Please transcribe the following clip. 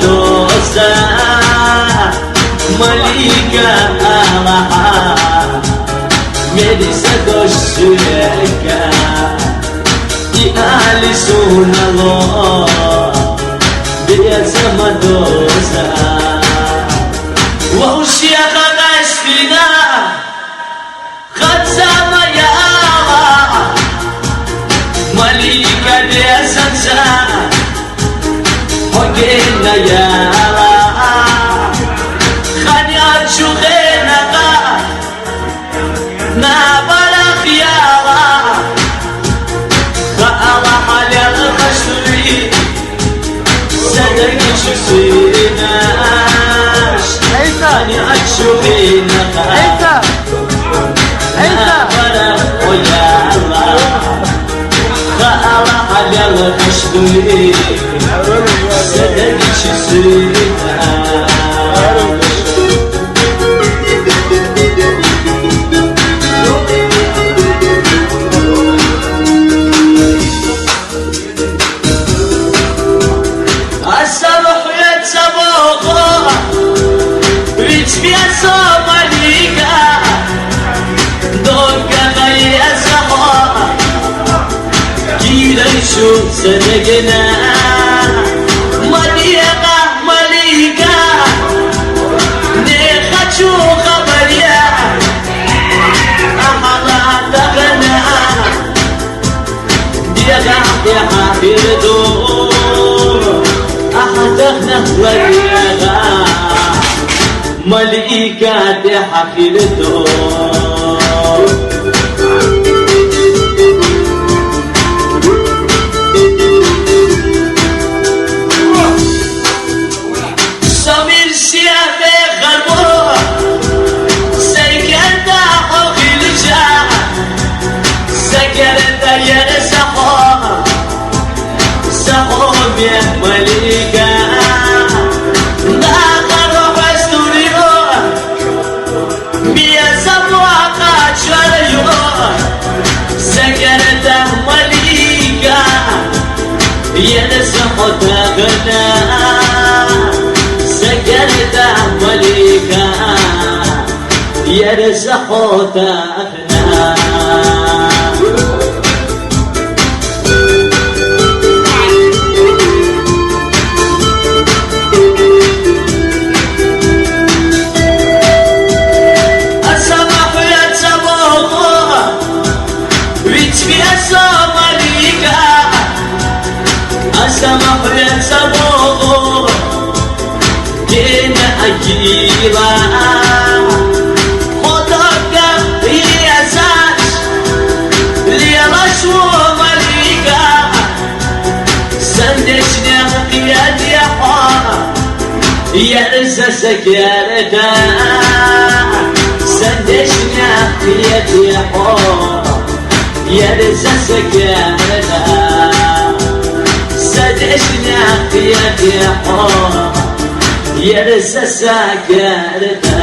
Dosa Malika Allah Medisa dosyaka Di ahli sunallah Dia sama dosa Wa usyaka kashfina Qad sama ya Allah Malika dia sansa Hogena ya Allah Khani arshugena ka Na balak ya Allah Ka Allah halal khashri Sadaki shusinash Khani arshugena ka Na balak ya Allah Ka Allah halal khashri Sadaki shusinash صدقنا مليقة مليقة نيخشو خبريا أحضا تغنى ديغا ديغا بيردو أحضغنا وديغا مليقة ديغا بيردو مليكا ناقر فاستوريو بيا سبوا قاتشريو سكرته مليكا ينسخو تغنى سكرته مليكا ينسخو تغنى سمحنا سبوغو جينا أجيبا خطرك هي أساس ليرشو مليكا سندشنا قياد يحا يرزا سكارتا سندشنا قياد يحا يرزا سكارتا سدشنا قياد يحا يرزا سكارتا